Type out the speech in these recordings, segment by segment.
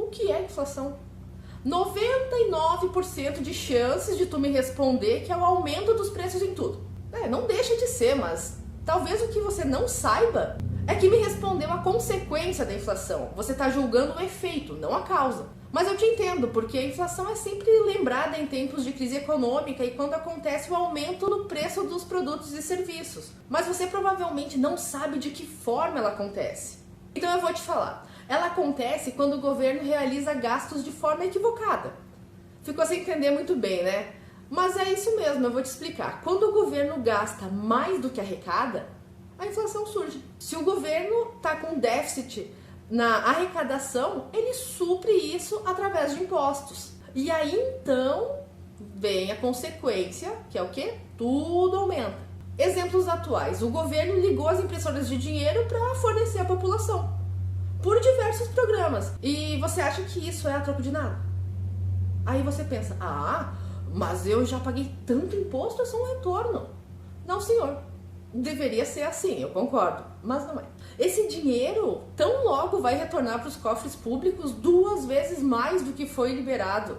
O que é inflação? 99% de chances de tu me responder que é o aumento dos preços em tudo. Não deixa de ser, mas talvez o que você não saiba é que me respondeu a consequência da inflação. Você está julgando o efeito, não a causa. Mas eu te entendo, porque a inflação é sempre lembrada em tempos de crise econômica e quando acontece o aumento no preço dos produtos e serviços. Mas você provavelmente não sabe de que forma ela acontece. Então eu vou te falar. Ela acontece quando o governo realiza gastos de forma equivocada. Ficou sem entender muito bem, né? Mas é isso mesmo, eu vou te explicar. Quando o governo gasta mais do que arrecada, a inflação surge. Se o governo está com déficit na arrecadação, ele supre isso através de impostos. E aí então vem a consequência, que é o quê? Tudo aumenta. Exemplos atuais. O governo ligou as impressoras de dinheiro para fornecer à população por diversos programas. E você acha que isso é a troco de nada? Aí você pensa, mas eu já paguei tanto imposto, é só um retorno. Não, senhor. Deveria ser assim, eu concordo, mas não é. Esse dinheiro tão logo vai retornar para os cofres públicos 2 vezes mais do que foi liberado.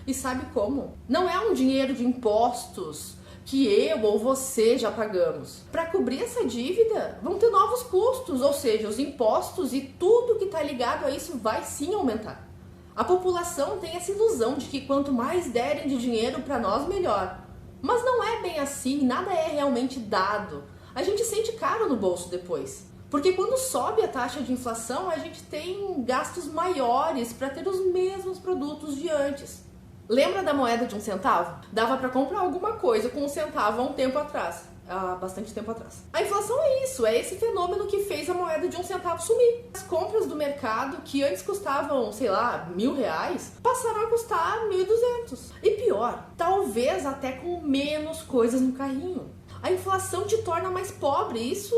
E sabe como? Não é um dinheiro de impostos que eu ou você já pagamos. Para cobrir essa dívida, vão ter novos custos, ou seja, os impostos e tudo que está ligado a isso vai sim aumentar. A população tem essa ilusão de que quanto mais derem de dinheiro para nós, melhor. Mas não é bem assim, nada é realmente dado. A gente sente caro no bolso depois. Porque quando sobe a taxa de inflação, a gente tem gastos maiores para ter os mesmos produtos de antes. Lembra da moeda de 1 centavo? Dava para comprar alguma coisa com 1 centavo há um tempo atrás. Há bastante tempo atrás. A inflação é isso, é esse fenômeno que fez a moeda de 1 centavo sumir. As compras do mercado, que antes custavam, sei lá, R$1.000, passaram a custar 1.200. E pior, talvez até com menos coisas no carrinho. A inflação te torna mais pobre, isso,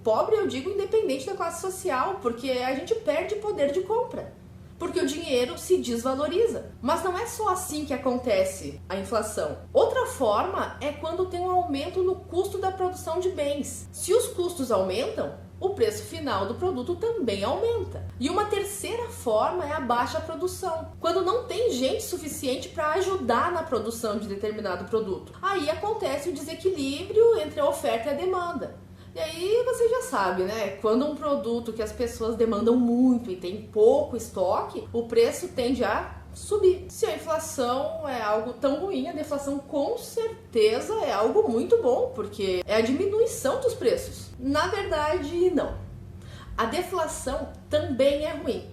pobre eu digo independente da classe social, porque a gente perde poder de compra. Porque o dinheiro se desvaloriza. Mas não é só assim que acontece a inflação. Outra forma é quando tem um aumento no custo da produção de bens. Se os custos aumentam, o preço final do produto também aumenta. E uma terceira forma é a baixa produção. Quando não tem gente suficiente para ajudar na produção de determinado produto. Aí acontece o desequilíbrio entre a oferta e a demanda. E aí você já sabe, né? Quando um produto que as pessoas demandam muito e tem pouco estoque, o preço tende a subir. Se a inflação é algo tão ruim, a deflação com certeza é algo muito bom, porque é a diminuição dos preços. Na verdade, não. A deflação também é ruim,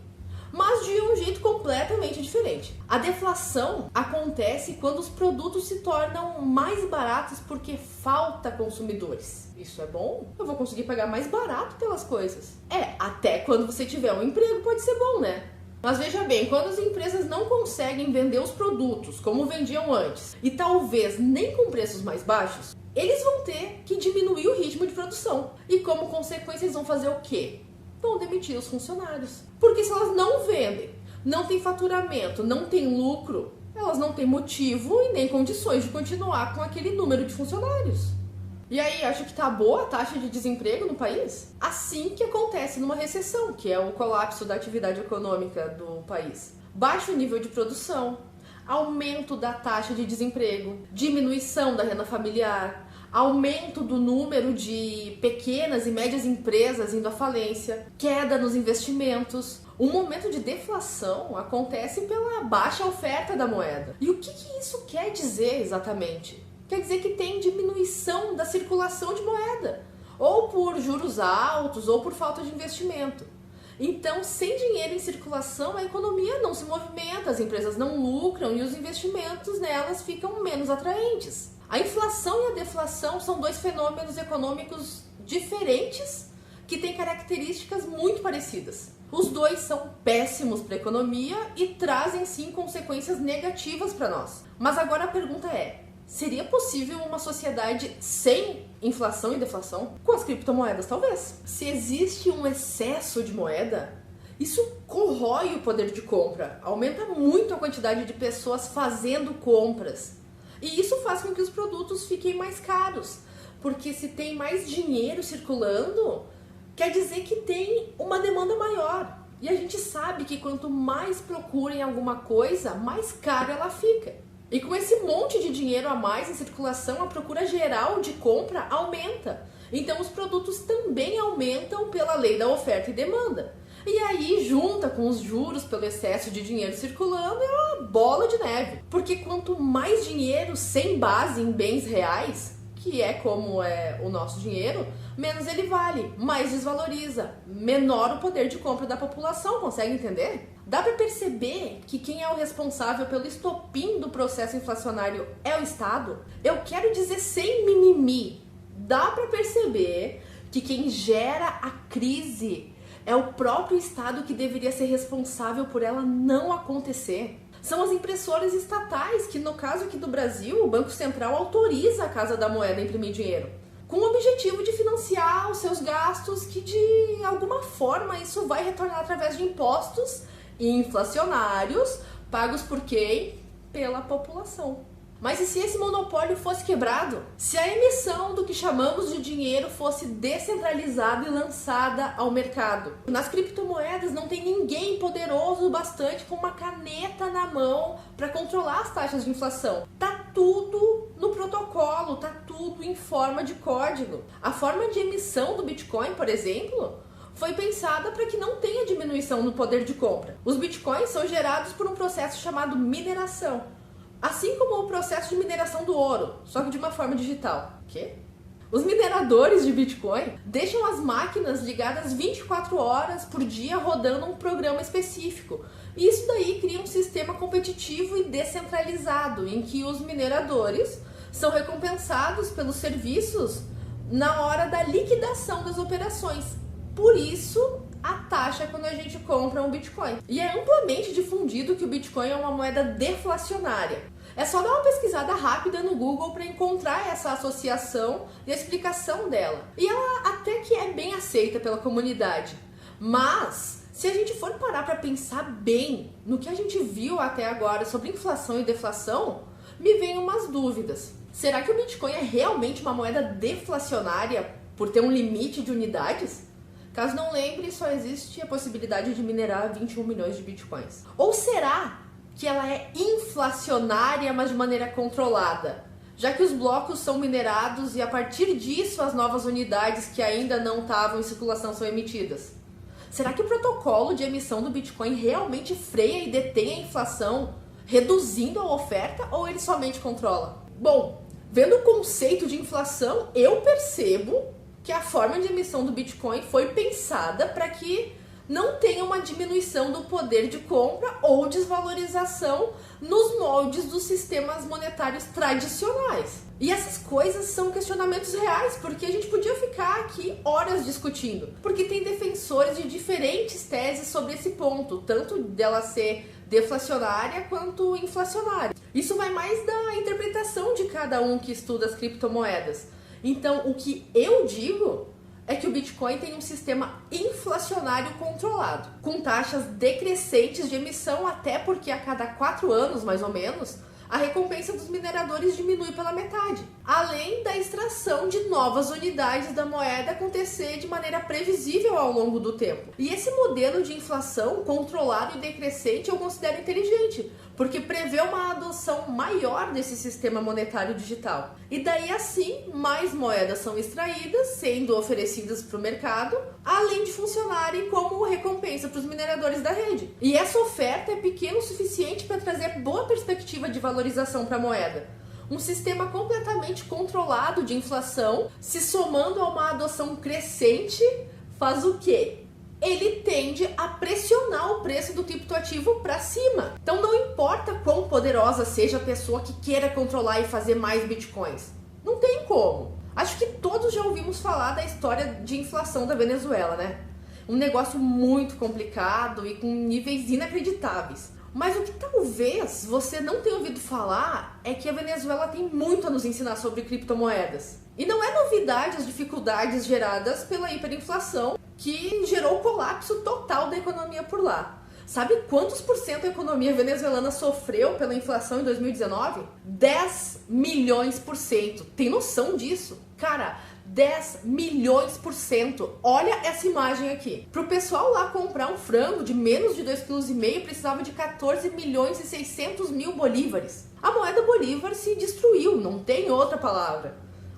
mas de um jeito completamente diferente. A deflação acontece quando os produtos se tornam mais baratos porque falta consumidores. Isso é bom? Eu vou conseguir pagar mais barato pelas coisas. Até quando você tiver um emprego pode ser bom, né? Mas veja bem, quando as empresas não conseguem vender os produtos como vendiam antes, e talvez nem com preços mais baixos, eles vão ter que diminuir o ritmo de produção. E como consequência eles vão fazer o quê? Vão demitir os funcionários. Porque se elas não vendem, não tem faturamento, não tem lucro, elas não têm motivo e nem condições de continuar com aquele número de funcionários. E aí, acha que tá boa a taxa de desemprego no país? Assim que acontece numa recessão, que é o colapso da atividade econômica do país. Baixo nível de produção, aumento da taxa de desemprego, diminuição da renda familiar, aumento do número de pequenas e médias empresas indo à falência, queda nos investimentos. Um momento de deflação acontece pela baixa oferta da moeda. E o que isso quer dizer exatamente? Quer dizer que tem diminuição da circulação de moeda, ou por juros altos, ou por falta de investimento. Então, sem dinheiro em circulação, a economia não se movimenta, as empresas não lucram e os investimentos nelas ficam menos atraentes. A inflação e a deflação são 2 fenômenos econômicos diferentes que têm características muito parecidas. Os 2 são péssimos para a economia e trazem sim consequências negativas para nós. Mas agora a pergunta é: seria possível uma sociedade sem inflação e deflação? Com as criptomoedas, talvez. Se existe um excesso de moeda, isso corrói o poder de compra, aumenta muito a quantidade de pessoas fazendo compras. E isso faz com que os produtos fiquem mais caros, porque se tem mais dinheiro circulando, quer dizer que tem uma demanda maior. E a gente sabe que quanto mais procura em alguma coisa, mais cara ela fica. E com esse monte de dinheiro a mais em circulação, a procura geral de compra aumenta. Então os produtos também aumentam pela lei da oferta e demanda. E aí, junta com os juros pelo excesso de dinheiro circulando, é uma bola de neve. Porque quanto mais dinheiro sem base em bens reais, que é como é o nosso dinheiro, menos ele vale, mais desvaloriza, menor o poder de compra da população, consegue entender? Dá para perceber que quem é o responsável pelo estopim do processo inflacionário é o Estado? Eu quero dizer sem mimimi, dá para perceber que quem gera a crise é o próprio Estado que deveria ser responsável por ela não acontecer. São as impressoras estatais que, no caso aqui do Brasil, o Banco Central autoriza a Casa da Moeda a imprimir dinheiro, com o objetivo de financiar os seus gastos, que de alguma forma isso vai retornar através de impostos inflacionários, pagos por quem? Pela população. Mas e se esse monopólio fosse quebrado? Se a emissão do que chamamos de dinheiro fosse descentralizada e lançada ao mercado? Nas criptomoedas não tem ninguém poderoso o bastante com uma caneta na mão para controlar as taxas de inflação. Tá tudo no protocolo, tá tudo em forma de código. A forma de emissão do Bitcoin, por exemplo, foi pensada para que não tenha diminuição no poder de compra. Os Bitcoins são gerados por um processo chamado mineração. Assim como o processo de mineração do ouro, só que de uma forma digital. Quê? Os mineradores de Bitcoin deixam as máquinas ligadas 24 horas por dia rodando um programa específico. E isso daí cria um sistema competitivo e descentralizado, em que os mineradores são recompensados pelos serviços na hora da liquidação das operações. Por isso, a taxa quando a gente compra um Bitcoin. E é amplamente difundido que o Bitcoin é uma moeda deflacionária. É só dar uma pesquisada rápida no Google para encontrar essa associação e a explicação dela. E ela até que é bem aceita pela comunidade. Mas, se a gente for parar para pensar bem no que a gente viu até agora sobre inflação e deflação, me vem umas dúvidas. Será que o Bitcoin é realmente uma moeda deflacionária por ter um limite de unidades? Caso não lembre, só existe a possibilidade de minerar 21 milhões de bitcoins. Ou será que ela é inflacionária, mas de maneira controlada? Já que os blocos são minerados e a partir disso as novas unidades que ainda não estavam em circulação são emitidas. Será que o protocolo de emissão do Bitcoin realmente freia e detém a inflação, reduzindo a oferta, ou ele somente controla? Bom, vendo o conceito de inflação, eu percebo que a forma de emissão do Bitcoin foi pensada para que não tenha uma diminuição do poder de compra ou desvalorização nos moldes dos sistemas monetários tradicionais. E essas coisas são questionamentos reais, porque a gente podia ficar aqui horas discutindo, porque tem defensores de diferentes teses sobre esse ponto, tanto dela ser deflacionária quanto inflacionária. Isso vai mais da interpretação de cada um que estuda as criptomoedas. Então, o que eu digo é que o Bitcoin tem um sistema inflacionário controlado, com taxas decrescentes de emissão, até porque a cada 4 anos, mais ou menos, a recompensa dos mineradores diminui pela metade, além da extração de novas unidades da moeda acontecer de maneira previsível ao longo do tempo. E esse modelo de inflação controlado e decrescente eu considero inteligente, porque prevê uma adoção maior desse sistema monetário digital. E daí assim, mais moedas são extraídas, sendo oferecidas para o mercado, além de funcionarem como recompensa para os mineradores da rede. E essa oferta é pequena o suficiente para trazer boa perspectiva de valorização para a moeda. Um sistema completamente controlado de inflação, se somando a uma adoção crescente, faz o quê? Ele tende a pressionar o preço do criptoativo para cima. Então não importa quão poderosa seja a pessoa que queira controlar e fazer mais bitcoins. Não tem como. Acho que todos já ouvimos falar da história de inflação da Venezuela, né? Um negócio muito complicado e com níveis inacreditáveis. Mas o que talvez você não tenha ouvido falar é que a Venezuela tem muito a nos ensinar sobre criptomoedas. E não é novidade as dificuldades geradas pela hiperinflação, que gerou o colapso total da economia por lá. Sabe quantos por cento a economia venezuelana sofreu pela inflação em 2019? 10 milhões %. Tem noção disso? Cara, 10 milhões%. Olha essa imagem aqui. Para o pessoal lá comprar um frango de menos de 2,5 kg, precisava de 14 milhões e 600 mil bolívares. A moeda bolívar se destruiu, não tem outra palavra.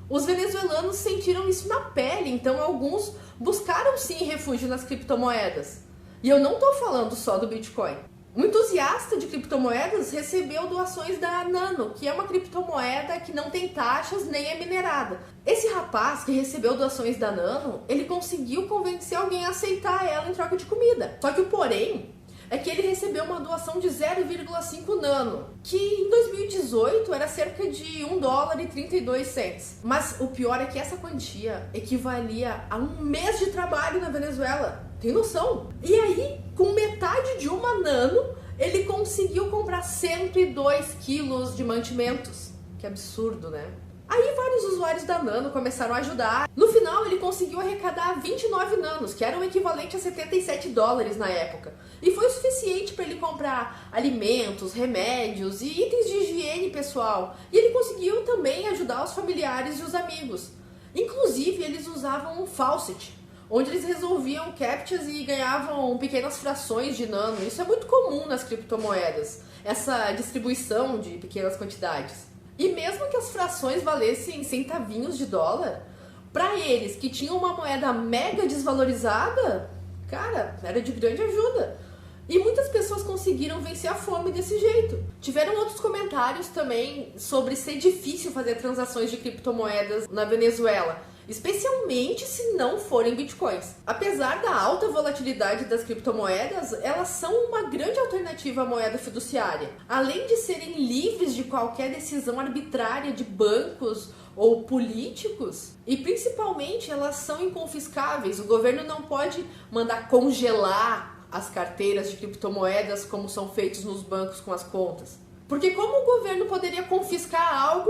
Os venezuelanos sentiram isso na pele, então alguns buscaram sim refúgio nas criptomoedas. E eu não estou falando só do Bitcoin. Um entusiasta de criptomoedas recebeu doações da Nano, que é uma criptomoeda que não tem taxas nem é minerada. Esse rapaz que recebeu doações da Nano, ele conseguiu convencer alguém a aceitar ela em troca de comida. Só que o porém é que ele recebeu uma doação de 0,5 nano, que em 2018 era cerca de $1,32. Mas o pior é que essa quantia equivalia a um mês de trabalho na Venezuela. Tem noção? E aí, com metade de uma nano, ele conseguiu comprar 102 quilos de mantimentos. Que absurdo, né? Aí vários usuários da Nano começaram a ajudar. No final, ele conseguiu arrecadar 29 nanos, que era o equivalente a $77 na época. E foi o suficiente para ele comprar alimentos, remédios e itens de higiene pessoal. E ele conseguiu também ajudar os familiares e os amigos. Inclusive, eles usavam um faucet, onde eles resolviam captchas e ganhavam pequenas frações de nano. Isso é muito comum nas criptomoedas, essa distribuição de pequenas quantidades. E mesmo que as frações valessem centavinhos de dólar, para eles que tinham uma moeda mega desvalorizada, cara, era de grande ajuda. E muitas pessoas conseguiram vencer a fome desse jeito. Tiveram outros comentários também sobre ser difícil fazer transações de criptomoedas na Venezuela, especialmente se não forem bitcoins. Apesar da alta volatilidade das criptomoedas, elas são uma grande alternativa à moeda fiduciária. Além de serem livres de qualquer decisão arbitrária de bancos ou políticos, e principalmente elas são inconfiscáveis. O governo não pode mandar congelar as carteiras de criptomoedas como são feitos nos bancos com as contas. Porque como o governo poderia confiscar algo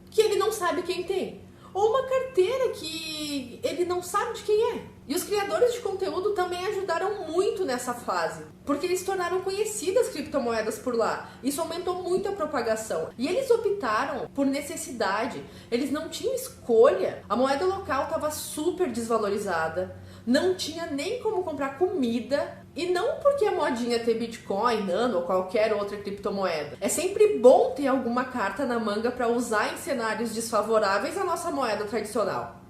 que ele não sabe quem tem? Ou uma carteira que ele não sabe de quem é? E os criadores de conteúdo também ajudaram muito nessa fase, porque eles tornaram conhecidas as criptomoedas por lá. Isso aumentou muito a propagação. E eles optaram por necessidade, eles não tinham escolha. A moeda local estava super desvalorizada, não tinha nem como comprar comida. E não porque é modinha ter Bitcoin, Nano ou qualquer outra criptomoeda. É sempre bom ter alguma carta na manga para usar em cenários desfavoráveis à nossa moeda tradicional.